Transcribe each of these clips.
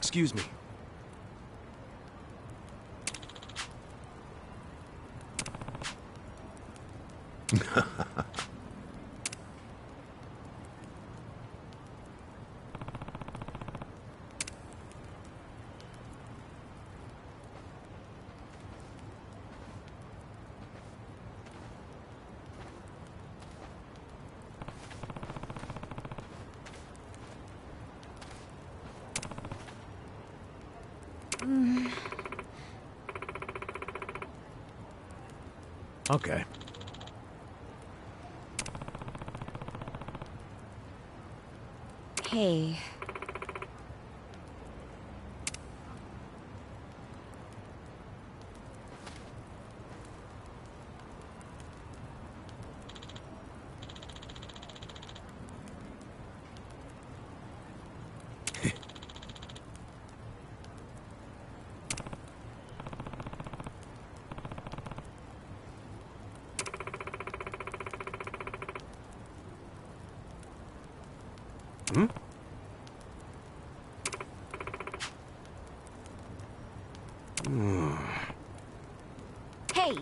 Excuse me. Okay. Hey. Hmm? Hey!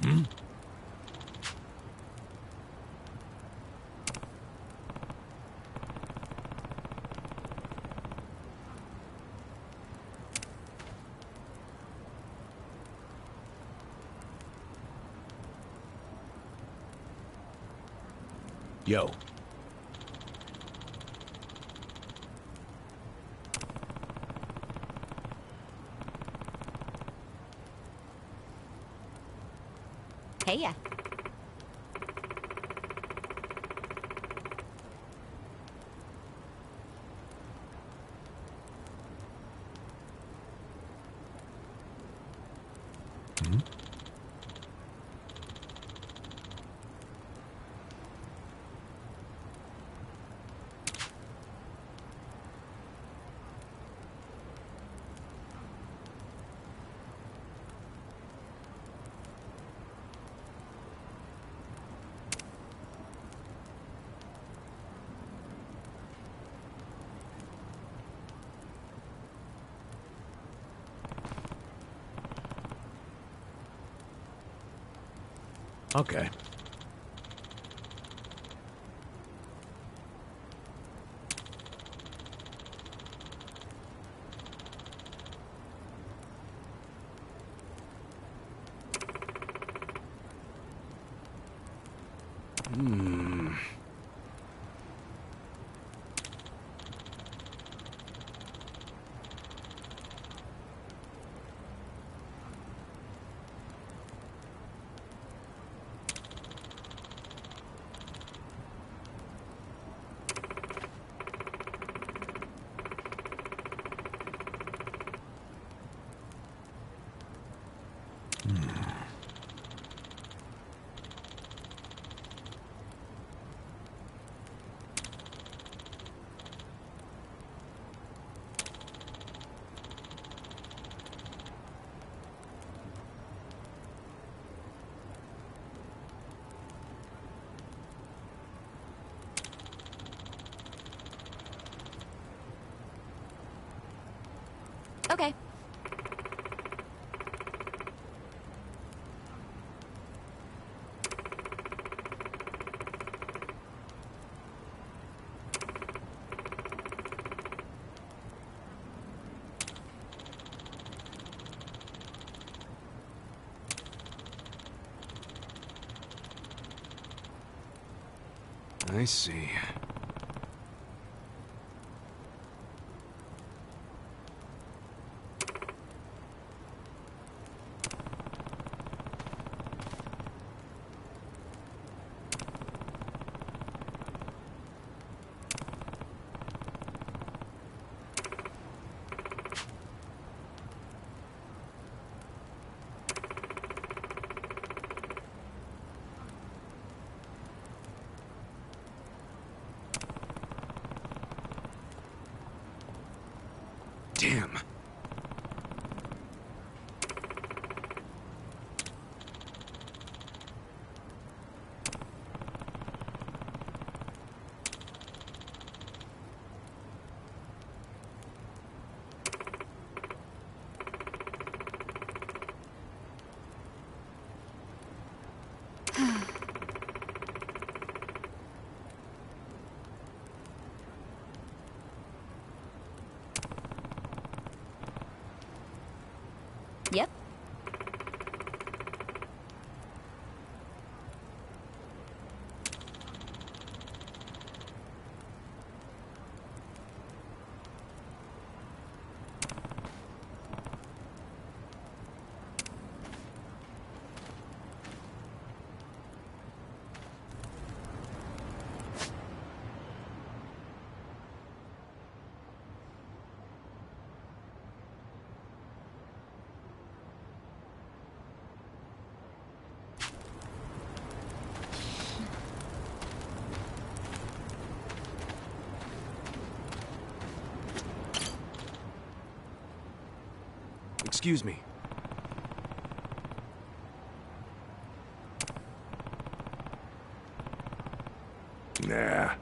Hmm? Yo. Hey ya. Okay. I see. Damn. Yep. Excuse me. Nah.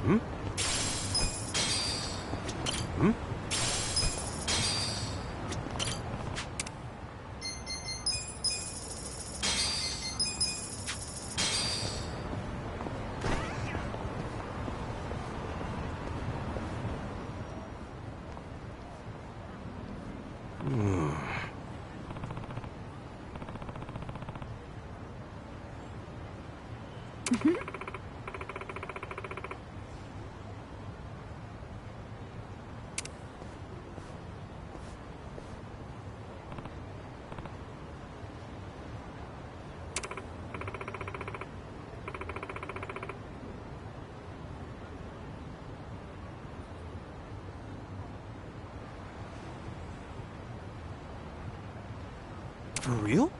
Hmm? Hmm? For real?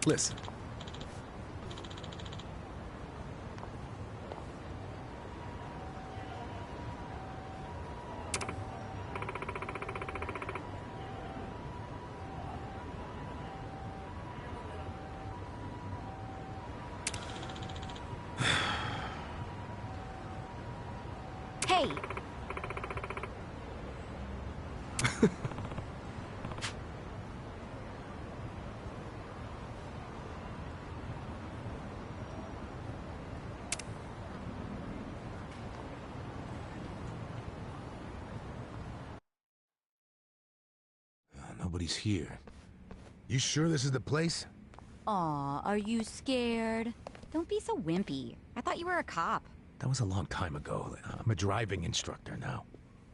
Listen. Nobody's here. You sure this is the place? Aw, are you scared? Don't be so wimpy. I thought you were a cop. That was a long time ago. I'm a driving instructor now.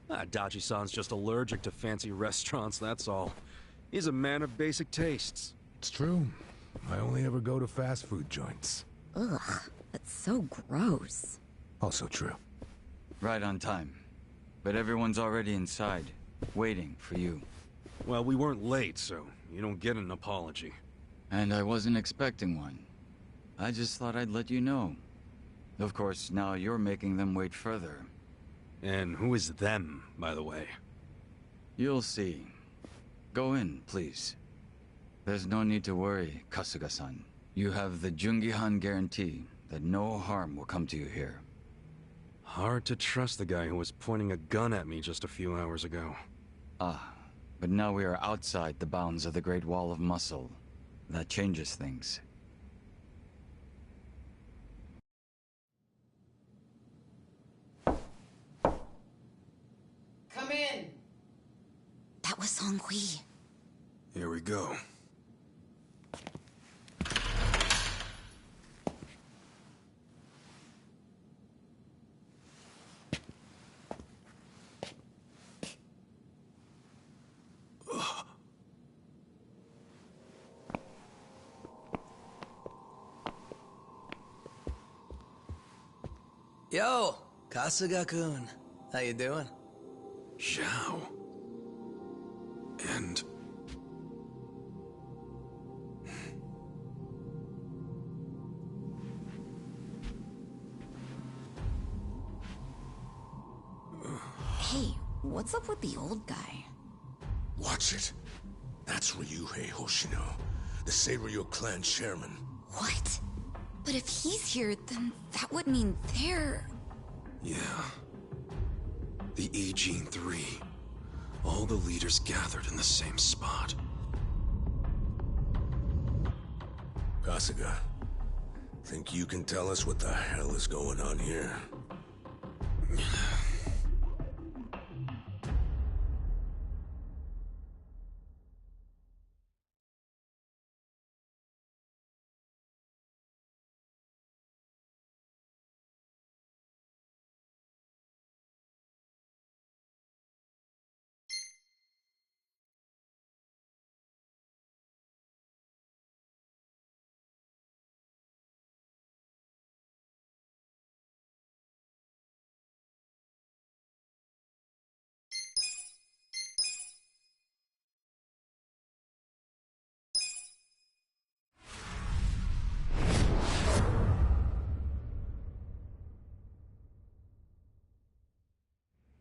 Dachi-san's just allergic to fancy restaurants, that's all. He's a man of basic tastes. It's true. I only ever go to fast food joints. Ugh, that's so gross. Also true. Right on time. But everyone's already inside, waiting for you. Well, we weren't late, so you don't get an apology. And I wasn't expecting one. I just thought I'd let you know. Of course, now you're making them wait further. And who is them, by the way? You'll see. Go in, please. There's no need to worry, Kasuga-san. You have the Jungihan guarantee that no harm will come to you here. Hard to trust the guy who was pointing a gun at me just a few hours ago. Ah, but now we are outside the bounds of the Great Wall of Muscle. That changes things. Come in! That was Song-Hui. Here we go. Yo, Kasuga-kun. How you doing? Zhao. And... Hey, what's up with the old guy? Watch it. That's Ryuhei Hoshino, the Seiryu clan chairman. What? But if he's here, then that would mean they're... yeah. The Agene 3. All the leaders gathered in the same spot. Kasuga, think you can tell us what the hell is going on here?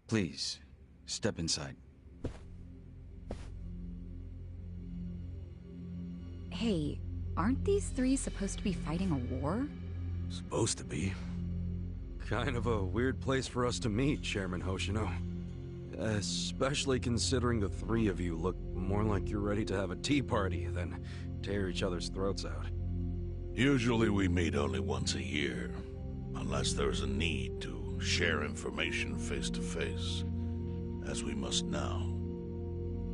Please, step inside. Hey, aren't these three supposed to be fighting a war? Supposed to be. Kind of a weird place for us to meet, Chairman Hoshino. Especially considering the three of you look more like you're ready to have a tea party than tear each other's throats out. Usually we meet only once a year, unless there's a need to share information face to face, as we must now.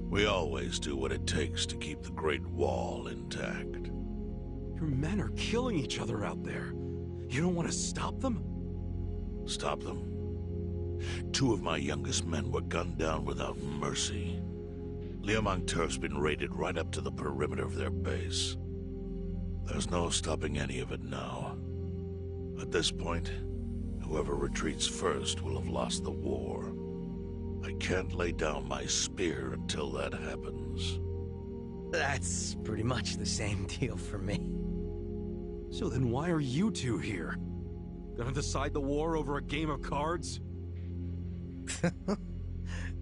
We always do what it takes to keep the Great Wall intact. Your men are killing each other out there. You don't want to stop them? Stop them? 2 of my youngest men were gunned down without mercy. Liamangtur's been raided right up to the perimeter of their base. There's no stopping any of it now. At this point, whoever retreats first will have lost the war. I can't lay down my spear until that happens. That's pretty much the same deal for me. So then why are you two here? Gonna decide the war over a game of cards?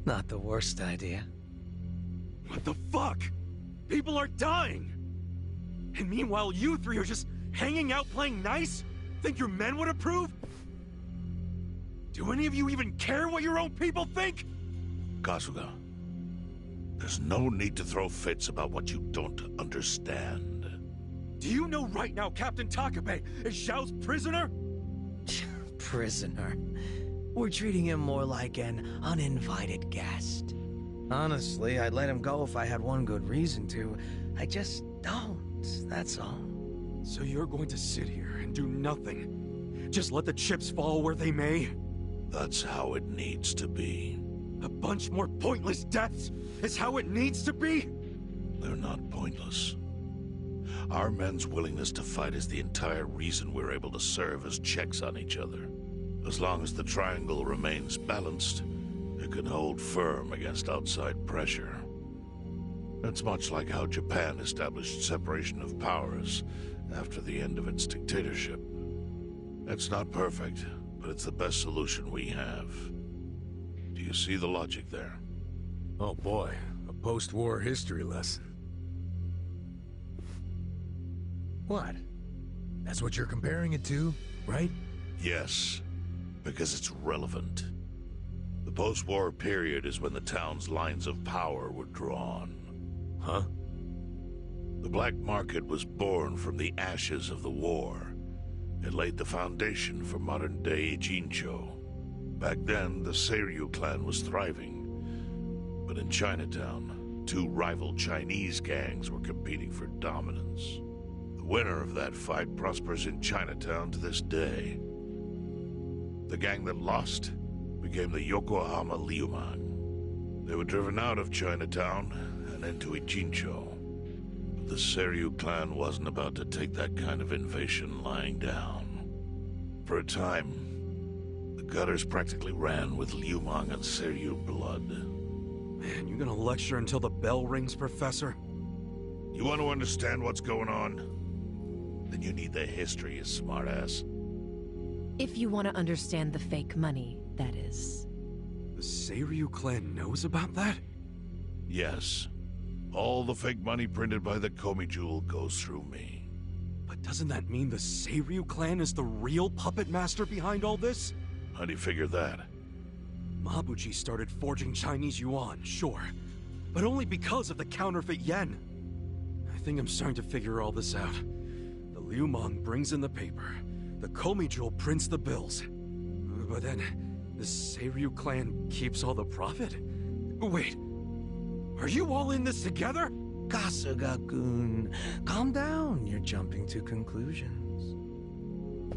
Not the worst idea. What the fuck? People are dying! And meanwhile you three are just hanging out playing nice? Think your men would approve? Do any of you even care what your own people think? Kasuga, there's no need to throw fits about what you don't understand. Do you know right now Captain Takabe is Zhao's prisoner? Prisoner. We're treating him more like an uninvited guest. Honestly, I'd let him go if I had one good reason to. I just don't, that's all. So you're going to sit here and do nothing? Just let the chips fall where they may? That's how it needs to be. A bunch more pointless deaths is how it needs to be? They're not pointless. Our men's willingness to fight is the entire reason we're able to serve as checks on each other. As long as the triangle remains balanced, it can hold firm against outside pressure. It's much like how Japan established separation of powers after the end of its dictatorship. It's not perfect, but it's the best solution we have. Do you see the logic there? Oh boy, a post-war history lesson. What? That's what you're comparing it to, right? Yes, because it's relevant. The post-war period is when the town's lines of power were drawn. Huh? The black market was born from the ashes of the war. It laid the foundation for modern-day Jincho. Back then, the Seiryu clan was thriving. But in Chinatown, two rival Chinese gangs were competing for dominance. The winner of that fight prospers in Chinatown to this day. The gang that lost became the Yokohama Liumang. They were driven out of Chinatown and into Ijincho. But the Seiryu clan wasn't about to take that kind of invasion lying down. For a time, the gutters practically ran with Liumang and Seiryu blood. Man, you gonna lecture until the bell rings, Professor? You want to understand what's going on? Then you need the history, you smartass. If you want to understand the fake money, that is. The Seiryu clan knows about that? Yes. All the fake money printed by the Komi Jewel goes through me. But doesn't that mean the Seiryu clan is the real puppet master behind all this? How do you figure that? Mabuchi started forging Chinese yuan, sure. But only because of the counterfeit yen. I think I'm starting to figure all this out. The Liumang brings in the paper. The Komi Jewel prints the bills. But then, the Seiryu clan keeps all the profit? Wait, are you all in this together? Kasuga-kun, calm down. You're jumping to conclusions.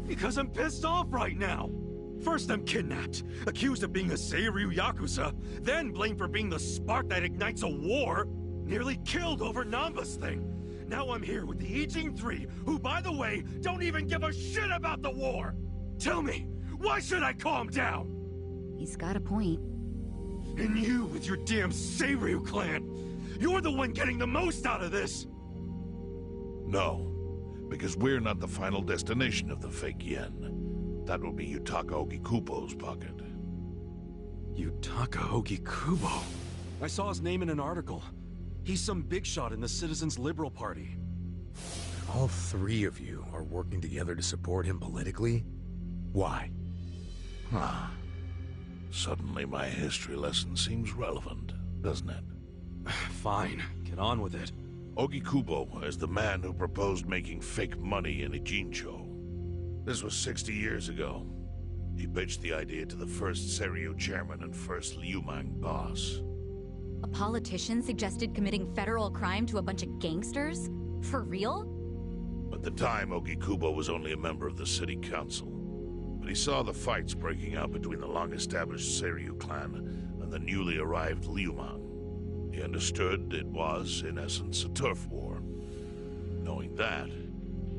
Because I'm pissed off right now. First I'm kidnapped, accused of being a Seiryu Yakuza, then blamed for being the spark that ignites a war, nearly killed over Namba's thing. Now I'm here with the Ijing Three, who, by the way, don't even give a shit about the war! Tell me, why should I calm down? He's got a point. And you with your damn Seiryu clan! You're the one getting the most out of this! No, because we're not the final destination of the fake yen. That will be Yutaka Ogikubo's pocket. Yutaka Ogikubo? I saw his name in an article. He's some big shot in the Citizens Liberal Party. All three of you are working together to support him politically? Why? Huh. Suddenly my history lesson seems relevant, doesn't it? Fine, get on with it. Ogikubo is the man who proposed making fake money in Ijincho. This was 60 years ago. He pitched the idea to the first Seiryu chairman and first Liumang boss. A politician suggested committing federal crime to a bunch of gangsters? For real? At the time, Ogikubo was only a member of the city council. But he saw the fights breaking out between the long-established Seiryu clan and the newly arrived Liumang. He understood it was, in essence, a turf war. Knowing that,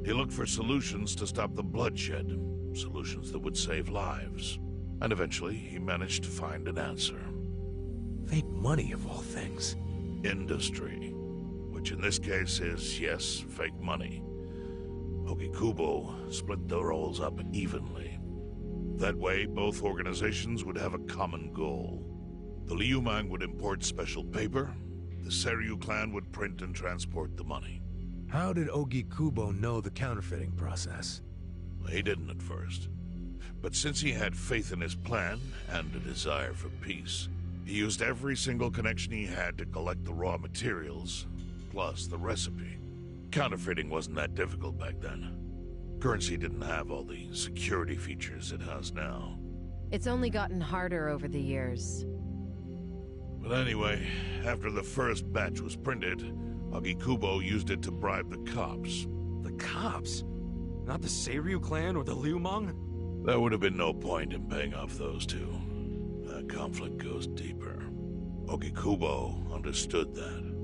he looked for solutions to stop the bloodshed, solutions that would save lives. And eventually, he managed to find an answer. Fake money, of all things. Industry. Which in this case is, yes, fake money. Ogikubo split the roles up evenly. That way, both organizations would have a common goal. The Liumang would import special paper, the Seiryu clan would print and transport the money. How did Ogikubo know the counterfeiting process? He didn't at first. But since he had faith in his plan and a desire for peace, he used every single connection he had to collect the raw materials, plus the recipe. Counterfeiting wasn't that difficult back then. Currency didn't have all the security features it has now. It's only gotten harder over the years. But anyway, after the first batch was printed, Ogikubo used it to bribe the cops. The cops? Not the Seiryu clan or the Liumang? There would have been no point in paying off those two. That conflict goes deeper. Ogikubo understood that.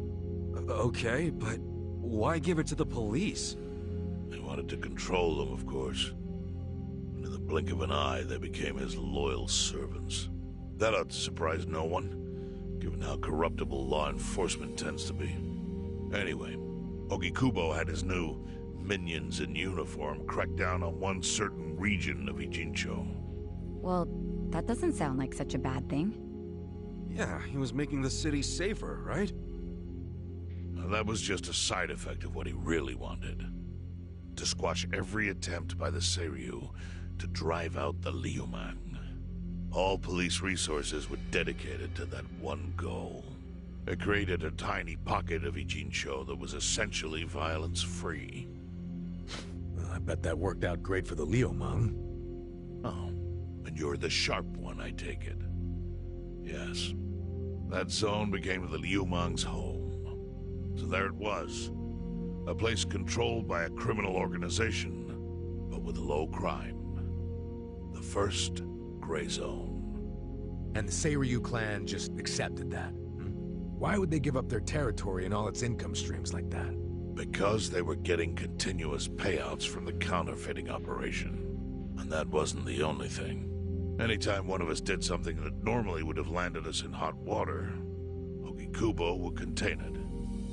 Okay, but why give it to the police? They wanted to control them, of course. And in the blink of an eye, they became his loyal servants. That ought to surprise no one, given how corruptible law enforcement tends to be. Anyway, Ogikubo had his new minions in uniform crack down on one certain region of Ijincho. Well, that doesn't sound like such a bad thing. Yeah, he was making the city safer, right? Now, that was just a side effect of what he really wanted. To squash every attempt by the Seiryu to drive out the Liumang. All police resources were dedicated to that one goal. It created a tiny pocket of Ijincho that was essentially violence-free. Well, I bet that worked out great for the Liumang. Oh, and you're the sharp one, I take it. Yes. That zone became the Liumang's home. So there it was. A place controlled by a criminal organization, but with low crime. The first gray zone. And the Seiryu clan just accepted that. Why would they give up their territory and all its income streams like that? Because they were getting continuous payouts from the counterfeiting operation. And that wasn't the only thing. Anytime one of us did something that normally would have landed us in hot water, Ogikubo would contain it.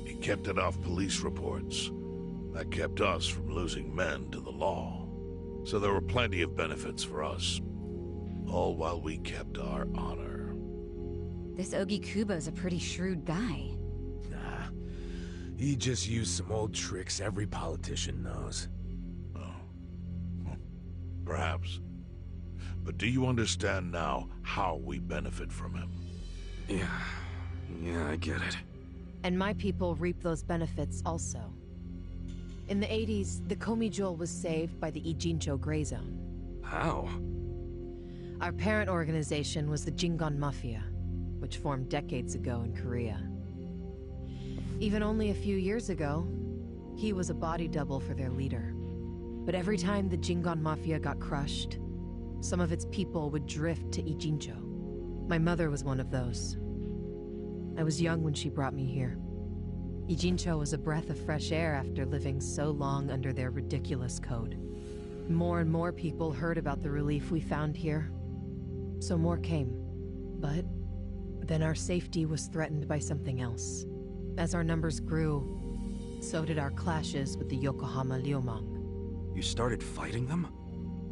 He kept it off police reports. That kept us from losing men to the law. So there were plenty of benefits for us. All while we kept our honor. This Ogikubo's a pretty shrewd guy. Nah. He just used some old tricks every politician knows. Oh. Perhaps. But do you understand now how we benefit from him? Yeah, I get it. And my people reap those benefits also. In the 80s, the Komi Jewel was saved by the Ijincho Gray Zone. How? Our parent organization was the Jingon Mafia, which formed decades ago in Korea. Even only a few years ago, he was a body double for their leader. But every time the Jingon Mafia got crushed, some of its people would drift to Ijincho. My mother was one of those. I was young when she brought me here. Ijincho was a breath of fresh air after living so long under their ridiculous code. More and more people heard about the relief we found here, so more came. But then our safety was threatened by something else. As our numbers grew, so did our clashes with the Yokohama Liumang. You started fighting them?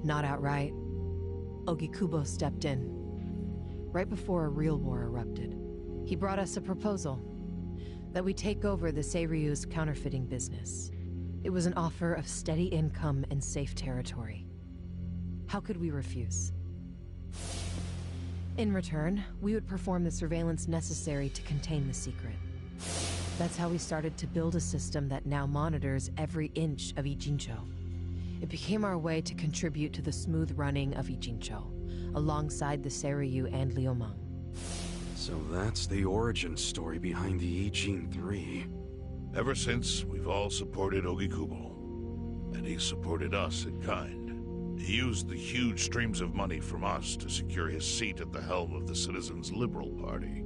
Not outright. Ogikubo stepped in, right before a real war erupted. He brought us a proposal, that we take over the Seiryu's counterfeiting business. It was an offer of steady income and safe territory. How could we refuse? In return, we would perform the surveillance necessary to contain the secret. That's how we started to build a system that now monitors every inch of Ijincho. It became our way to contribute to the smooth running of Ijincho, alongside the Seiryu and Liumang. So that's the origin story behind the Ijin 3. Ever since, we've all supported Ogikubo. And he supported us in kind. He used the huge streams of money from us to secure his seat at the helm of the Citizens' Liberal Party.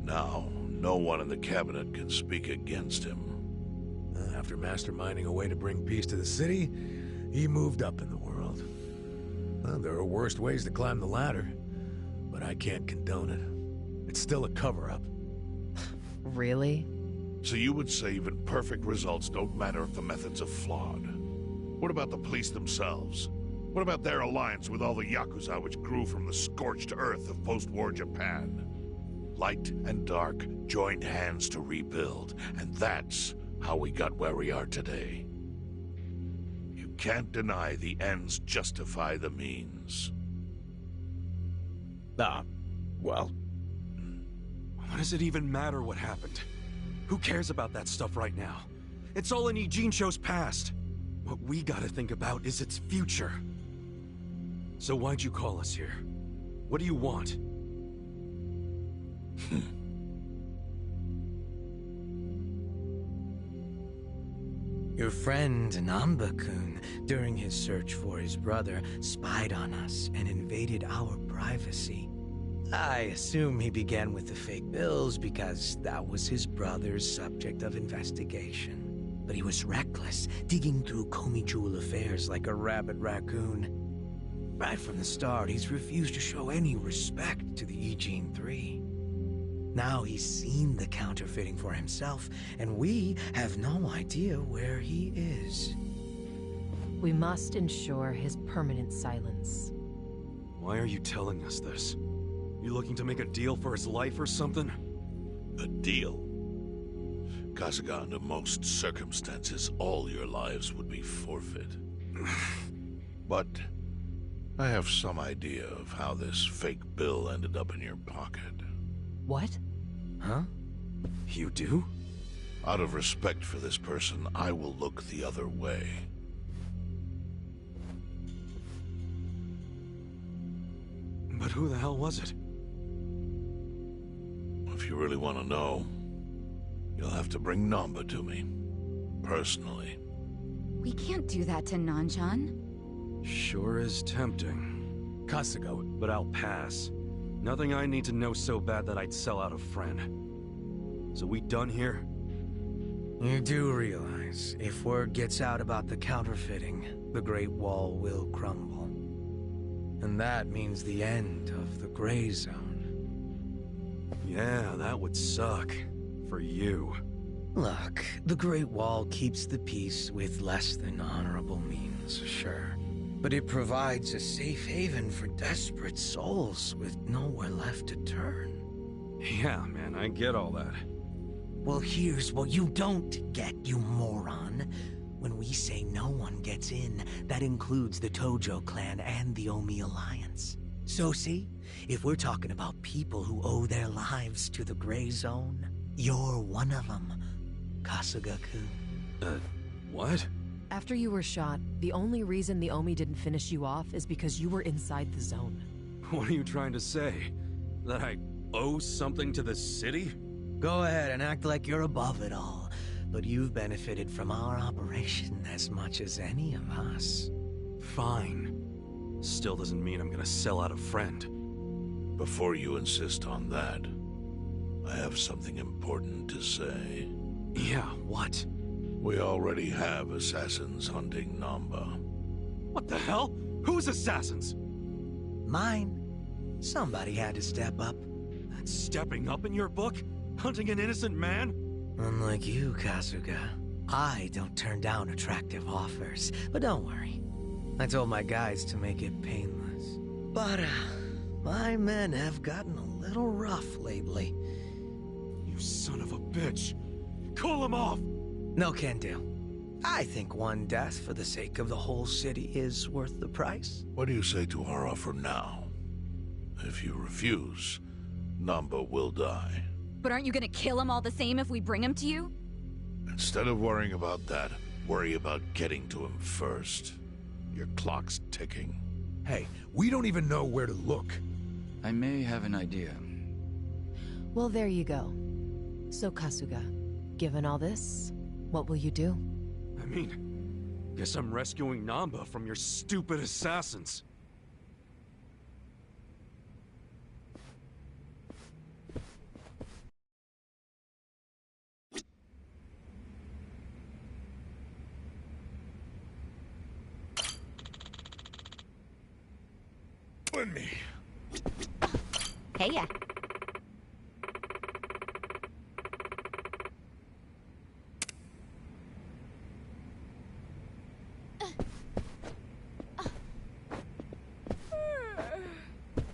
Now, no one in the cabinet can speak against him. After masterminding a way to bring peace to the city, he moved up in the world. Well, there are worse ways to climb the ladder, but I can't condone it. It's still a cover-up. Really? So you would say even perfect results don't matter if the methods are flawed? What about the police themselves? What about their alliance with all the Yakuza which grew from the scorched earth of post-war Japan? Light and dark joined hands to rebuild, and that's how we got where we are today. You can't deny the ends justify the means. Well, What does it even matter what happened? Who cares about that stuff right now? It's all in Ijincho's past. What we gotta think about is its future. So why'd you call us here? What do you want? Your friend Namba-kun, during his search for his brother, spied on us and invaded our privacy. I assume he began with the fake bills because that was his brother's subject of investigation. But he was reckless, digging through Komi affairs like a rabid raccoon. Right from the start, he's refused to show any respect to the Eugene 3. Now he's seen the counterfeiting for himself, and we have no idea where he is. We must ensure his permanent silence. Why are you telling us this? You looking to make a deal for his life or something? A deal? Kasuga, under most circumstances, all your lives would be forfeit. But I have some idea of how this fake bill ended up in your pocket. What? Huh? You do? Out of respect for this person, I will look the other way. But who the hell was it? If you really want to know, you'll have to bring Namba to me. Personally. We can't do that to Nanchan. Sure is tempting. Kasuga, But I'll pass. Nothing I need to know so bad that I'd sell out a friend. So we done here? You do realize, if word gets out about the counterfeiting, the Great Wall will crumble. And that means the end of the Gray Zone. Yeah, that would suck. For you. Look, the Great Wall keeps the peace with less than honorable means, sure. But it provides a safe haven for desperate souls with nowhere left to turn. Yeah, man, I get all that. Well, here's what you don't get, you moron. When we say no one gets in, that includes the Tojo clan and the Omi Alliance. So see, if we're talking about people who owe their lives to the Gray Zone, you're one of them, Kasuga-kun. What? After you were shot, the only reason the Omi didn't finish you off is because you were inside the zone. What are you trying to say? That I owe something to the city? Go ahead and act like you're above it all, but you've benefited from our operation as much as any of us. Fine. Still doesn't mean I'm gonna sell out a friend. Before you insist on that, I have something important to say. Yeah, what? We already have assassins hunting Namba. What the hell? Who's assassins? Mine. Somebody had to step up. That's stepping up in your book? Hunting an innocent man? Unlike you, Kasuga, I don't turn down attractive offers. But don't worry. I told my guys to make it painless. But, my men have gotten a little rough lately. You son of a bitch. Call him off! No can do. I think one death for the sake of the whole city is worth the price. What do you say to our offer now? If you refuse, Namba will die. But aren't you gonna kill him all the same if we bring him to you? Instead of worrying about that, worry about getting to him first. Your clock's ticking. hey, we don't even know where to look. I may have an idea. Well, there you go. So, Kasuga, given all this, what will you do? I mean, guess I'm rescuing Namba from your stupid assassins. On me. Hey, yeah.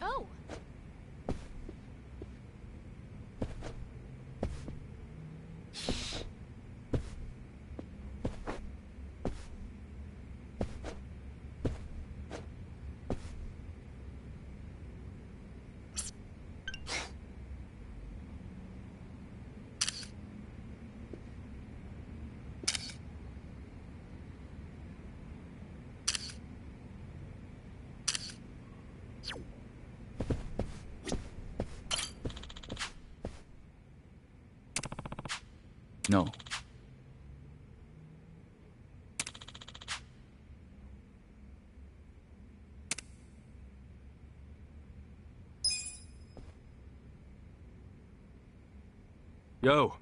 Oh. No. Yo.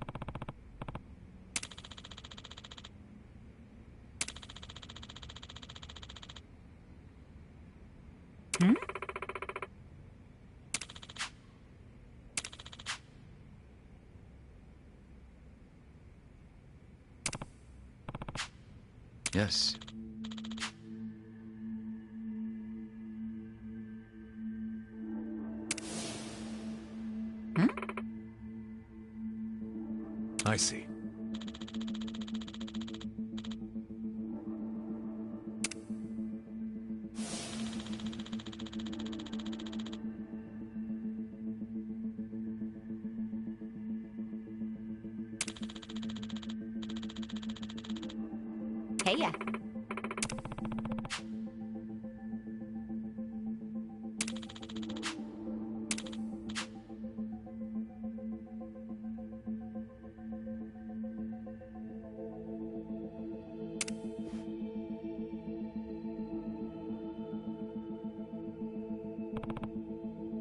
Hmm? Yes. Hmm? I see. Hey, yeah.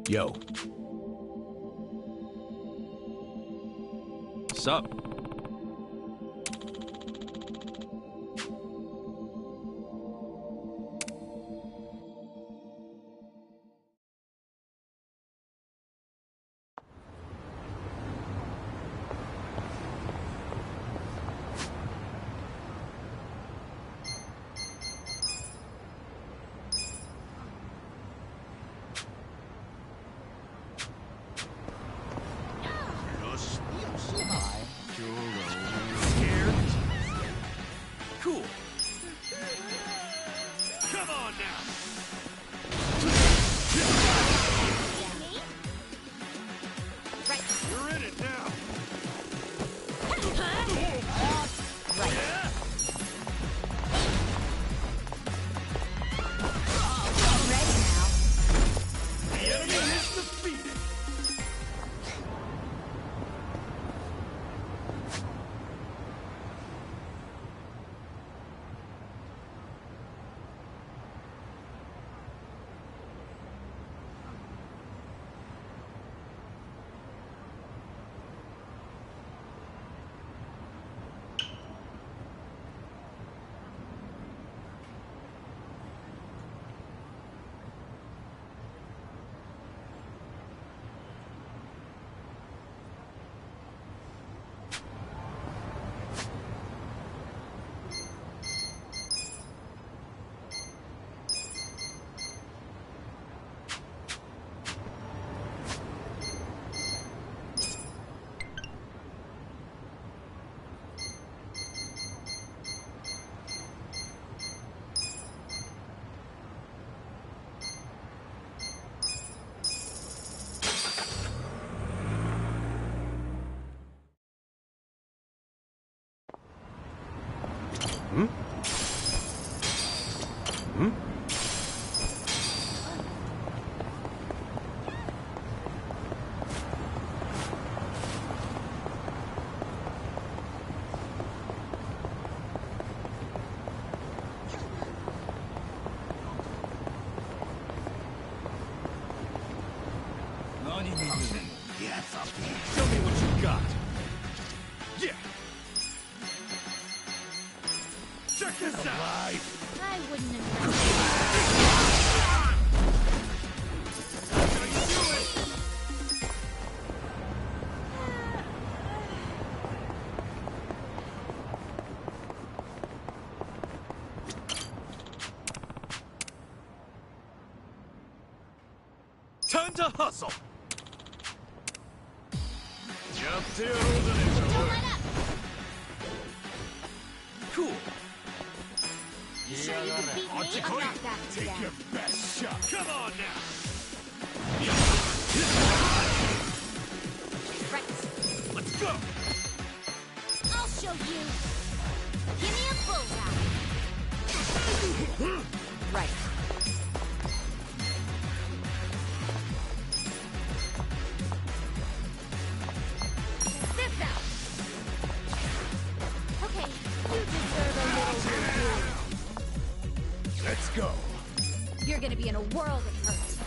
Yo. Sup? Scared? Cool. Come on now! Right. You're in it now! Right. Yeah! Ready now. The enemy is defeated! Hmm? Hmm? Show me what you got. Yeah. Check this out. I wouldn't have. Gonna do it. Time to hustle. Cool. You sure you can beat me? I'm not that Take bad. your best shot. Come on now. Right. Let's go. I'll show you. Give me a bullseye. Right. This out. Okay, you deserve a little review. Let's go. You're gonna be in a world of hurt.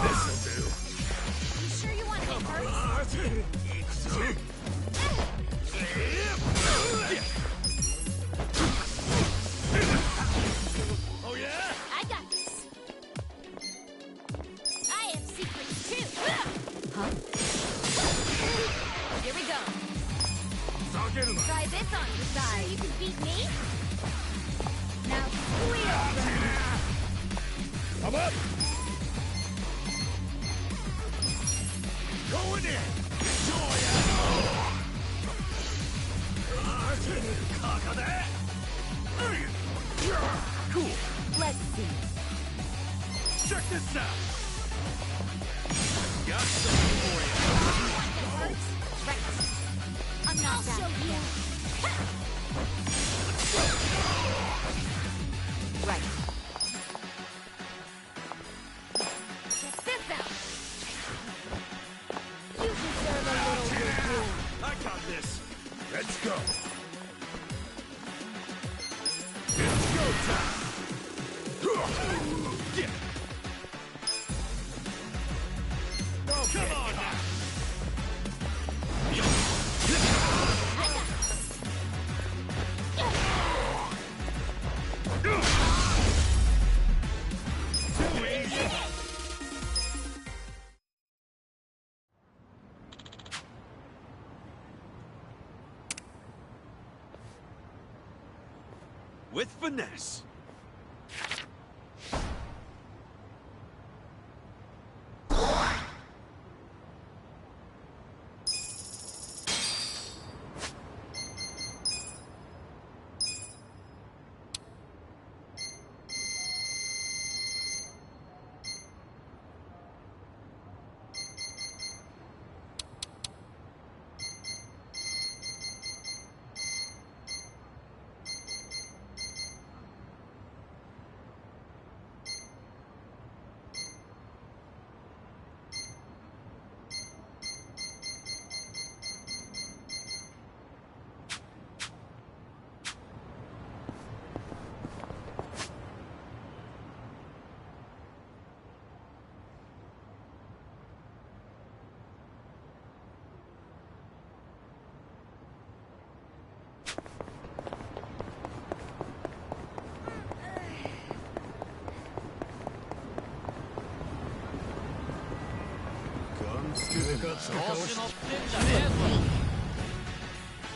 This'll do. You sure you want to get hurt? Oh yeah? I got this. I have secrets too. Huh? Here we go. Try this on your Sure side. you can beat me? Now squeal for me. I'm up! Going in! Enjoy it! Cool. Let's see. Check this out. Got something for you. Right. I'm not I'll that show you. Right. Check this out. You deserve a little review. I got this. Let's go! It's go time! Yeah. Come on now. Too easy. With finesse.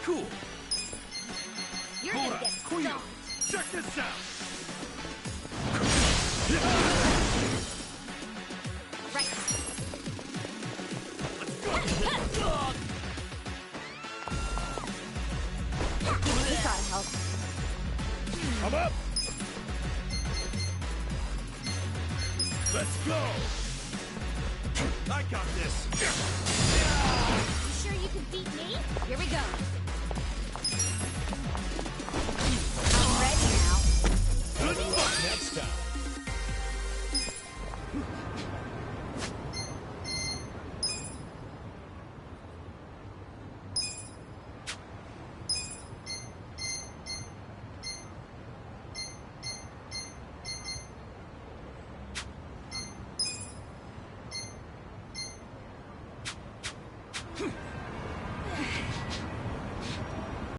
Cool. You're Hold gonna up. get Queen. stomped. Check this out. Right. You gotta help. I'm up! Let's go. I got this. You sure you can beat me? Here we go. I'm ready now. Good luck next time!